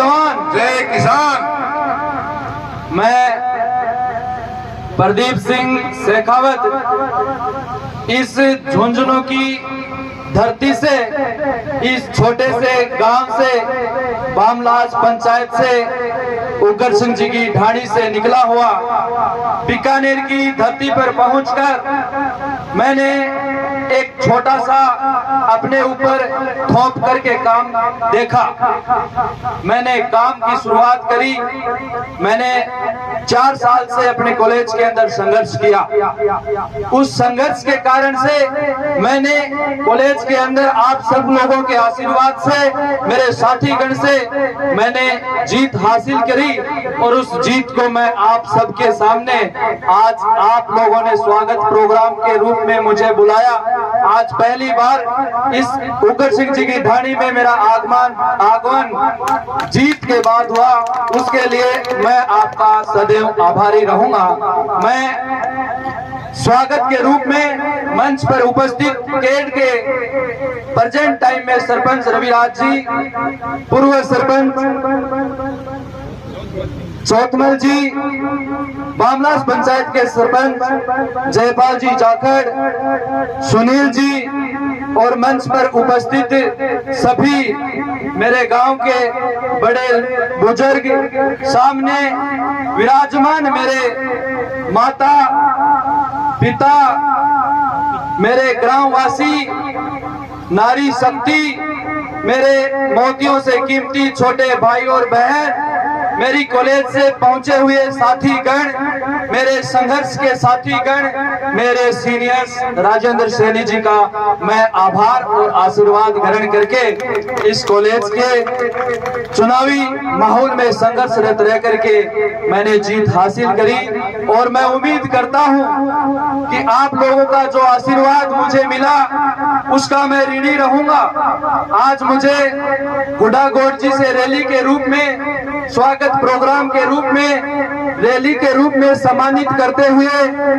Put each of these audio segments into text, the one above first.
जवान जय किसान। मैं प्रदीप सिंह शेखावत इस झुंझुनू की धरती से, इस छोटे से गांव से, बामलाज पंचायत से, उग्र सिंह जी की ढाणी से निकला हुआ बीकानेर की धरती पर पहुंचकर मैंने एक छोटा सा अपने ऊपर थोप करके काम देखा। मैंने काम की शुरुआत करी। मैंने 4 साल से अपने कॉलेज के अंदर संघर्ष किया। उस संघर्ष के कारण से मैंने कॉलेज के अंदर आप सब लोगों के आशीर्वाद से, मेरे साथीगण से मैंने जीत हासिल करी और उस जीत को मैं आप सबके सामने आज आप लोगों ने स्वागत प्रोग्राम के रूप में मुझे बुलाया। आज पहली बार इस उग्र सिंह जी की ढाणी में मेरा आगमन जीत के बाद हुआ। उसके लिए मैं आपका सदैव आभारी रहूंगा। मैं स्वागत के रूप में मंच पर उपस्थित केड के प्रेजेंट टाइम में सरपंच रविराज जी, पूर्व सरपंच चौथमल जी, बामलास पंचायत के सरपंच जयपाल जी जाखड़, सुनील जी और मंच पर उपस्थित सभी मेरे गांव के बड़े बुजुर्ग, सामने विराजमान मेरे माता पिता, मेरे ग्रामवासी, नारी शक्ति, मेरे मोतियों से कीमती छोटे भाई और बहन, मेरी कॉलेज से पहुंचे हुए साथीगण, मेरे संघर्ष के साथीगण, मेरे सीनियर्स राजेंद्र सैनी जी का मैं आभार और आशीर्वाद ग्रहण करके इस कॉलेज के चुनावी माहौल में संघर्षरत रह करके मैंने जीत हासिल करी और मैं उम्मीद करता हूं कि आप लोगों का जो आशीर्वाद मुझे मिला उसका मैं ऋणी रहूंगा। आज मुझे गुडागोड़ जी से रैली के रूप में, स्वागत प्रोग्राम के रूप में, रैली के रूप में सम्मानित करते हुए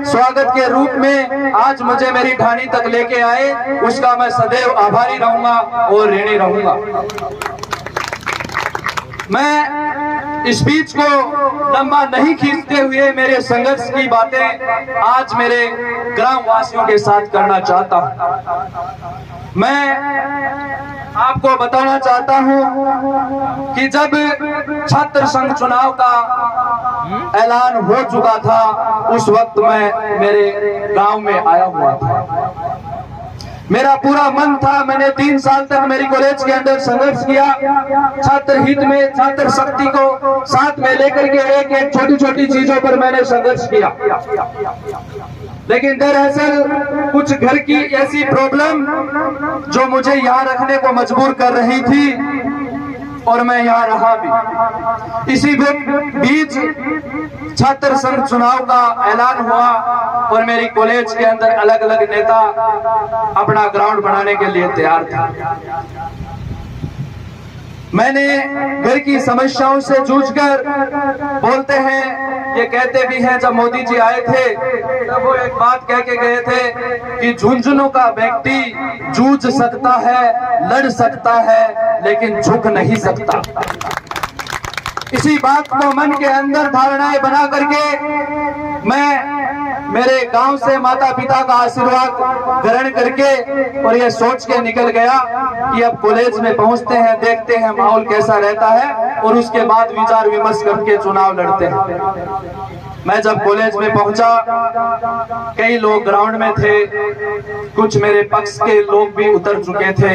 स्वागत के रूप में आज मुझे मेरी ढाणी तक लेके आए, उसका मैं सदैव आभारी रहूंगा और ऋणी रहूंगा। मैं स्पीच को लंबा नहीं खींचते हुए मेरे संघर्ष की बातें आज मेरे ग्राम वासियों के साथ करना चाहता हूं। मैं आपको बताना चाहता हूं कि जब छात्र संघ चुनाव का ऐलान हो चुका था उस वक्त मैं मेरे गांव में आया हुआ था। मेरा पूरा मन था, मैंने 3 साल तक मेरी कॉलेज के अंदर संघर्ष किया, छात्र हित में, छात्र शक्ति को साथ में लेकर के एक एक छोटी छोटी चीजों पर मैंने संघर्ष किया। लेकिन दरअसल कुछ घर की ऐसी प्रॉब्लम जो मुझे यहाँ रखने को मजबूर कर रही थी और मैं यहाँ रहा भी। इसी बीच छात्र संघ चुनाव का ऐलान हुआ और मेरी कॉलेज के अंदर अलग अलग नेता अपना ग्राउंड बनाने के लिए तैयार थे। मैंने घर की समस्याओं से जूझकर, बोलते हैं, ये कहते भी हैं, जब मोदी जी आए थे तब वो एक बात कह के गए थे कि झुंझुनू का व्यक्ति जूझ सकता है, लड़ सकता है, लेकिन झुक नहीं सकता। इसी बात को मन के अंदर धारणाएं बना करके मैं मेरे गांव से माता पिता का आशीर्वाद ग्रहण करके और ये सोच के निकल गया कि अब कॉलेज में पहुंचते हैं, देखते हैं माहौल कैसा रहता है और उसके बाद विचार विमर्श करके चुनाव लड़ते हैं। मैं जब कॉलेज में पहुंचा, कई लोग ग्राउंड में थे, कुछ मेरे पक्ष के लोग भी उतर चुके थे,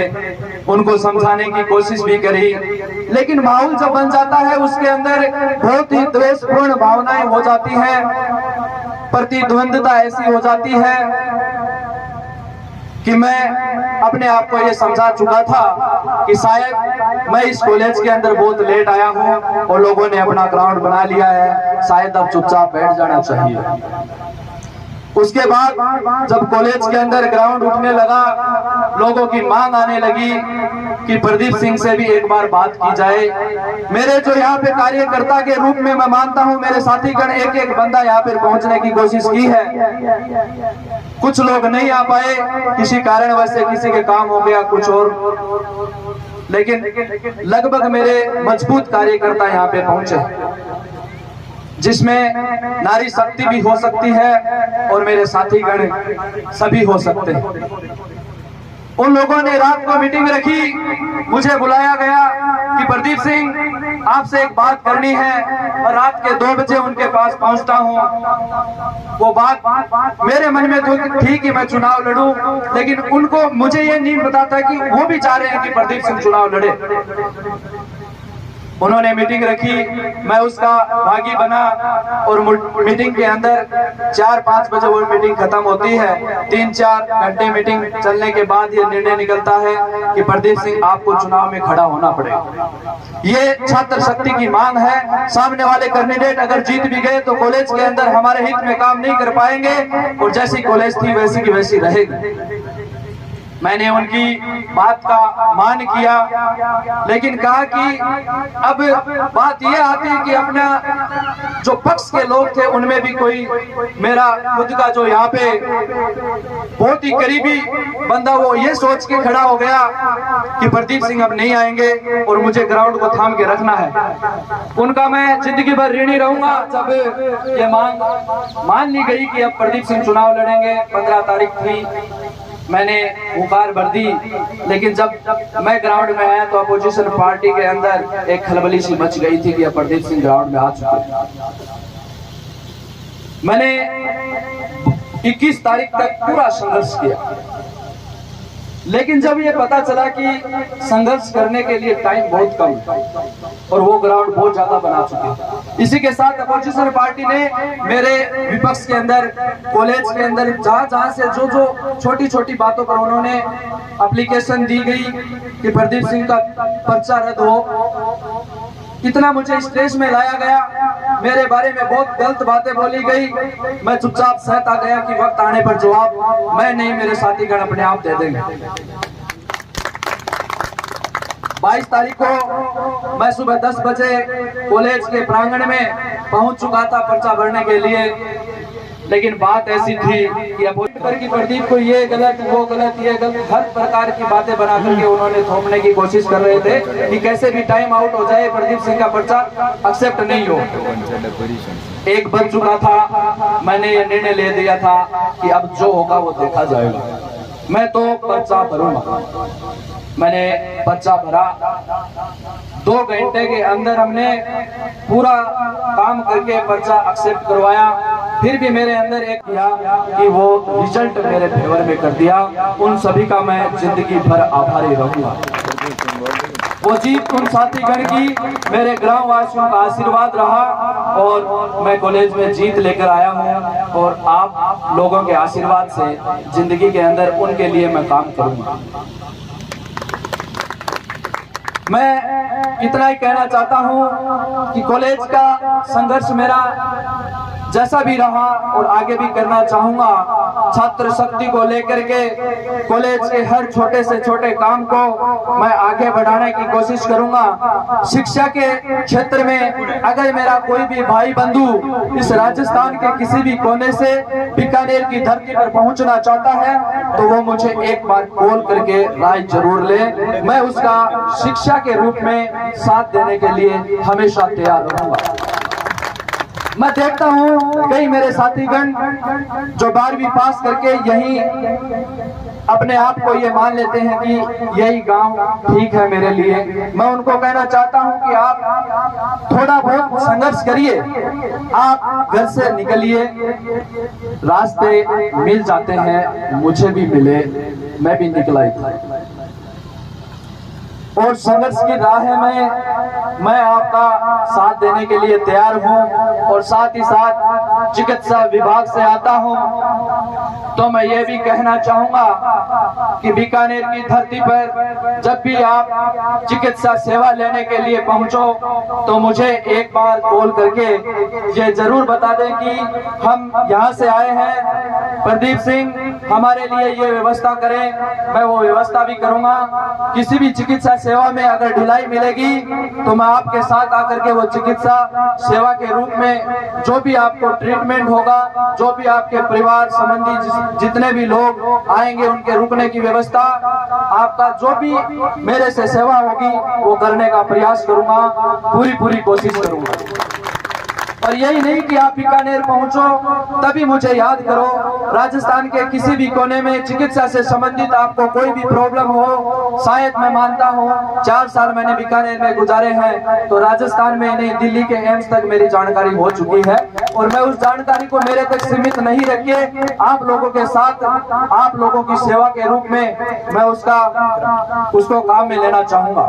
उनको समझाने की कोशिश भी करी, लेकिन माहौल जब बन जाता है उसके अंदर बहुत ही द्वेषपूर्ण भावनाएं हो जाती हैं, प्रतिद्वंद्विता ऐसी हो जाती है कि मैं अपने आप को ये समझा चुका था कि शायद मैं इस कॉलेज के अंदर बहुत लेट आया हूं और लोगों ने अपना ग्राउंड बना लिया है, शायद अब चुपचाप बैठ जाना चाहिए। उसके बाद जब कॉलेज के अंदर ग्राउंड उठने लगा, लोगों की मांग आने लगी कि प्रदीप सिंह से भी एक बार बात की जाए। मेरे जो यहाँ पे कार्यकर्ता के रूप में मैं मानता हूँ, मेरे साथीगण एक एक बंदा यहाँ पे पहुंचने की कोशिश की है, कुछ लोग नहीं आ पाए, किसी कारणवश से किसी के काम हो गया कुछ और, लेकिन लगभग मेरे मजबूत कार्यकर्ता यहाँ पे पहुंचे, जिसमें नारी शक्ति भी हो सकती है और मेरे साथीगण सभी हो सकते हैं। उन लोगों ने रात को मीटिंग रखी, मुझे बुलाया गया कि प्रदीप सिंह आपसे एक बात करनी है, और रात के 2 बजे उनके पास पहुंचता हूं। वो बात मेरे मन में तो थी कि मैं चुनाव लड़ूं, लेकिन उनको मुझे ये नहीं पता था कि वो भी चाह रहे हैं कि प्रदीप सिंह चुनाव लड़े। उन्होंने मीटिंग रखी, मैं उसका भागी बना, और मीटिंग के अंदर 4-5 बजे वो मीटिंग खत्म होती है। 3-4 घंटे मीटिंग चलने के बाद ये निर्णय निकलता है कि प्रदीप सिंह आपको चुनाव में खड़ा होना पड़ेगा। ये छात्र शक्ति की मांग है। सामने वाले कैंडिडेट अगर जीत भी गए तो कॉलेज के अंदर हमारे हित में काम नहीं कर पाएंगे, और जैसी कॉलेज थी वैसी की वैसी रहेगी। मैंने उनकी बात का मान किया, लेकिन कहा कि अब बात यह आती है कि अपना जो पक्ष के लोग थे उनमें भी कोई मेरा खुद का जो यहाँ पे बहुत ही करीबी बंदा, वो ये सोच के खड़ा हो गया कि प्रदीप सिंह अब नहीं आएंगे और मुझे ग्राउंड को थाम के रखना है। उनका मैं जिंदगी भर ऋणी रहूंगा। जब ये मांग मान ली गई कि अब प्रदीप सिंह चुनाव लड़ेंगे, 15 तारीख थी, मैंने पुकार भर दी, लेकिन जब मैं ग्राउंड में आया तो अपोजिशन पार्टी के अंदर एक खलबली सी मच गई थी कि प्रदीप सिंह ग्राउंड में आ चुके। मैंने 21 तारीख तक पूरा संघर्ष किया, लेकिन जब ये पता चला कि संघर्ष करने के लिए टाइम बहुत कम है और वो ग्राउंड बहुत ज्यादा बना चुके हैं, इसी के साथ अपोजिशन पार्टी ने मेरे विपक्ष के अंदर, कॉलेज के अंदर जहां से जो छोटी छोटी बातों पर उन्होंने एप्लीकेशन दी गई कि प्रदीप सिंह का पर्चा रद्द हो, कितना मुझे स्टेज में लाया गया, मेरे बारे में बहुत गलत बातें बोली गई। मैं चुपचाप सहता गया कि वक्त आने पर जवाब मैं नहीं, मेरे साथीगण अपने आप दे देंगे। 22 तारीख को मैं सुबह 10 बजे कॉलेज के प्रांगण में पहुंच चुका था पर्चा भरने के लिए, लेकिन बात ऐसी थी कि अपोजिशन की प्रदीप को ये गलत, वो गलत, ये गलत, हर प्रकार की बातें बना करके उन्होंने थोपने की कोशिश कर रहे थे कि कैसे भी टाइम आउट हो जाए, प्रदीप सिंह का पर्चा एक्सेप्ट नहीं हो। 1 बज चुका था, मैंने ये निर्णय ले दिया था कि अब जो होगा वो देखा जाएगा, मैं तो पर्चा भरूंगा। मैंने पर्चा भरा, 2 घंटे के अंदर हमने पूरा काम करके पर्चा एक्सेप्ट करवाया। फिर भी मेरे अंदर एक किया कि वो रिजल्ट मेरे फेवर में कर दिया। उन सभी का मैं जिंदगी भर आभारी रहूंगा। वो जीत उन साथीगण की मेरे ग्राम वासियों का आशीर्वाद रहा, और मैं कॉलेज में जीत लेकर आया हूं, और आप लोगों के आशीर्वाद से जिंदगी के अंदर उनके लिए मैं काम करूंगा। मैं इतना ही कहना चाहता हूं कि कॉलेज का संघर्ष मेरा जैसा भी रहा और आगे भी करना चाहूंगा, छात्र शक्ति को लेकर के कॉलेज के हर छोटे से छोटे काम को मैं आगे बढ़ाने की कोशिश करूंगा। शिक्षा के क्षेत्र में अगर मेरा कोई भी भाई बंधु इस राजस्थान के किसी भी कोने से बीकानेर की धरती पर पहुंचना चाहता है तो वो मुझे एक बार कॉल करके राय जरूर ले, मैं उसका शिक्षा के रूप में साथ देने के लिए हमेशा तैयार रहूंगा। मैं देखता हूं कई मेरे साथीगण जो 12वीं पास करके यही अपने आप को ये मान लेते हैं कि यही गांव ठीक है मेरे लिए। मैं उनको कहना चाहता हूं कि आप थोड़ा बहुत संघर्ष करिए, आप घर से निकलिए, रास्ते मिल जाते हैं, मुझे भी मिले, मैं भी निकला ही था। और संघर्ष की राह में मैं आपका साथ देने के लिए तैयार हूं, और साथ ही साथ चिकित्सा विभाग से आता हूं तो मैं ये भी कहना चाहूंगा कि बीकानेर की धरती पर जब भी आप चिकित्सा सेवा लेने के लिए पहुंचो तो मुझे एक बार कॉल करके ये जरूर बता दें कि हम यहाँ से आए हैं, प्रदीप सिंह हमारे लिए ये व्यवस्था करें, मैं वो व्यवस्था भी करूंगा। किसी भी चिकित्सा सेवा में अगर ढिलाई मिलेगी तो मैं आपके साथ आकर के वो चिकित्सा सेवा के रूप में जो भी आपको ट्रीटमेंट होगा, जो भी आपके परिवार संबंधी जितने भी लोग आएंगे उनके रुकने की व्यवस्था, आपका जो भी मेरे से सेवा होगी वो करने का प्रयास करूंगा, पूरी कोशिश करूंगा। और यही नहीं कि आप बीकानेर पहुंचो तभी मुझे याद करो, राजस्थान के किसी भी कोने में चिकित्सा से संबंधित आपको कोई भी प्रॉब्लम हो, शायद मैं मानता हूं 4 साल मैंने बीकानेर में गुजारे हैं तो राजस्थान में नहीं दिल्ली के एम्स तक मेरी जानकारी हो चुकी है। और मैं उस जानकारी को मेरे तक सीमित नहीं रख के आप लोगों के साथ, आप लोगों की सेवा के रूप में मैं उसको काम में लेना चाहूंगा,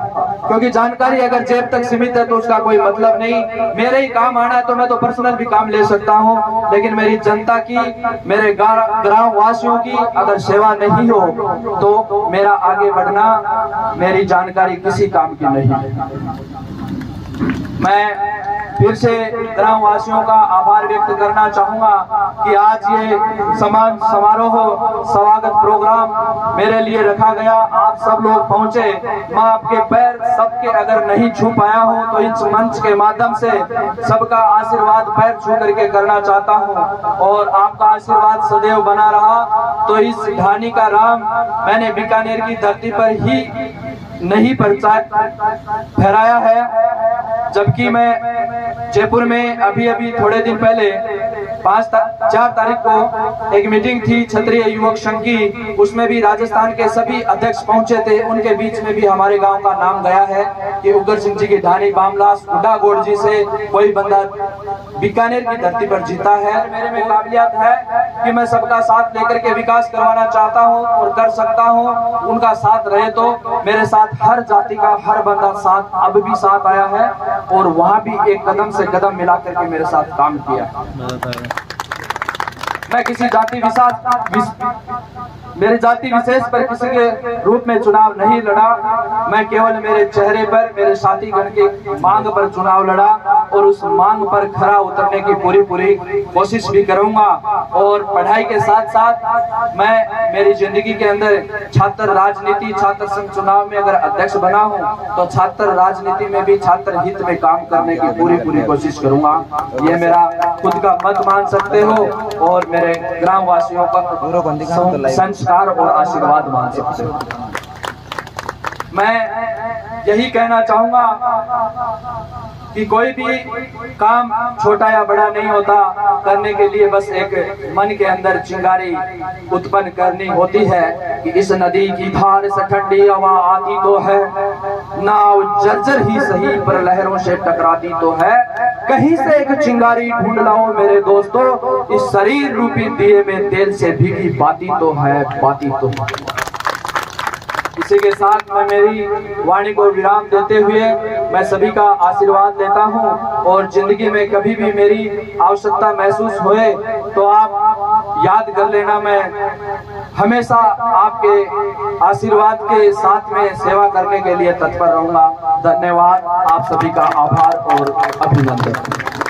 क्योंकि जानकारी अगर जेब तक सीमित है तो उसका कोई मतलब नहीं। मेरे ही काम आना है तो मैं तो पर्सनल भी काम ले सकता हूं, लेकिन मेरी जनता की, मेरे ग्राम वासियों की अगर सेवा नहीं हो तो मेरा आगे बढ़ना, मेरी जानकारी किसी काम की नहीं। मैं फिर से ग्राम वासियों का आभार व्यक्त करना चाहूंगा कि आज ये समान समारोह स्वागत प्रोग्राम मेरे लिए रखा गया, आप सब लोग पहुंचे। मैं आपके पैर सबके अगर नहीं छू पाया हूं तो इस मंच के माध्यम से सबका आशीर्वाद पैर छू करके करना चाहता हूं, और आपका आशीर्वाद सदैव बना रहा तो इस ढानी का राम मैंने बीकानेर की धरती पर ही नहीं फहराया है। जबकि मैं जयपुर में अभी थोड़े दिन पहले 4 तारीख को एक मीटिंग थी क्षत्रिय युवक संघ की, उसमें भी राजस्थान के सभी अध्यक्ष पहुंचे थे, उनके बीच में भी हमारे गांव का नाम गया है कि उग्र सिंह जी की ढानी बामलास उडागोड़ जी से कोई बंदा बीकानेर की धरती पर जीता है। मेरे में काबिलियत है कि मैं सबका साथ लेकर के विकास करवाना चाहता हूं और कर सकता हूं, उनका साथ रहे तो मेरे साथ हर जाति का हर बंदा साथ अब भी साथ आया है और वहां भी एक कदम से कदम मिला करके मेरे साथ काम किया। मैं किसी मेरे जाति विशेष पर किसी के रूप में चुनाव नहीं लड़ा, मैं केवल मेरे चेहरे पर, मेरे साथीगण के मांग पर चुनाव लड़ा और उस मांग पर खरा उतरने की पूरी कोशिश भी करूंगा। और पढ़ाई के साथ साथ मैं मेरी जिंदगी के अंदर छात्र राजनीति, छात्र संघ चुनाव में अगर अध्यक्ष बना हूं तो छात्र राजनीति में भी छात्र हित में काम करने की पूरी कोशिश करूंगा। ये मेरा खुद का मत मान सकते हो और मेरे ग्राम वासियों का संस्कार और आशीर्वाद मान सकते हो। मैं यही कहना चाहूंगा कि कोई भी काम छोटा या बड़ा नहीं होता, करने के लिए बस एक मन के अंदर चिंगारी उत्पन्न करनी होती है कि इस नदी की धार से ठंडी हवा आती तो है, नाव जर्जर ही सही पर लहरों से टकराती तो है, कहीं से एक चिंगारी ढूंढ लाओ मेरे दोस्तों, इस शरीर रूपी दिए में तेल से भीगी बाती तो है, बाती तो है। इसी के साथ मैं मेरी वाणी को विराम देते हुए मैं सभी का आशीर्वाद लेता हूं, और जिंदगी में कभी भी मेरी आवश्यकता महसूस होए तो आप याद कर लेना, मैं हमेशा आपके आशीर्वाद के साथ में सेवा करने के लिए तत्पर रहूंगा। धन्यवाद, आप सभी का आभार और अभिनंदन।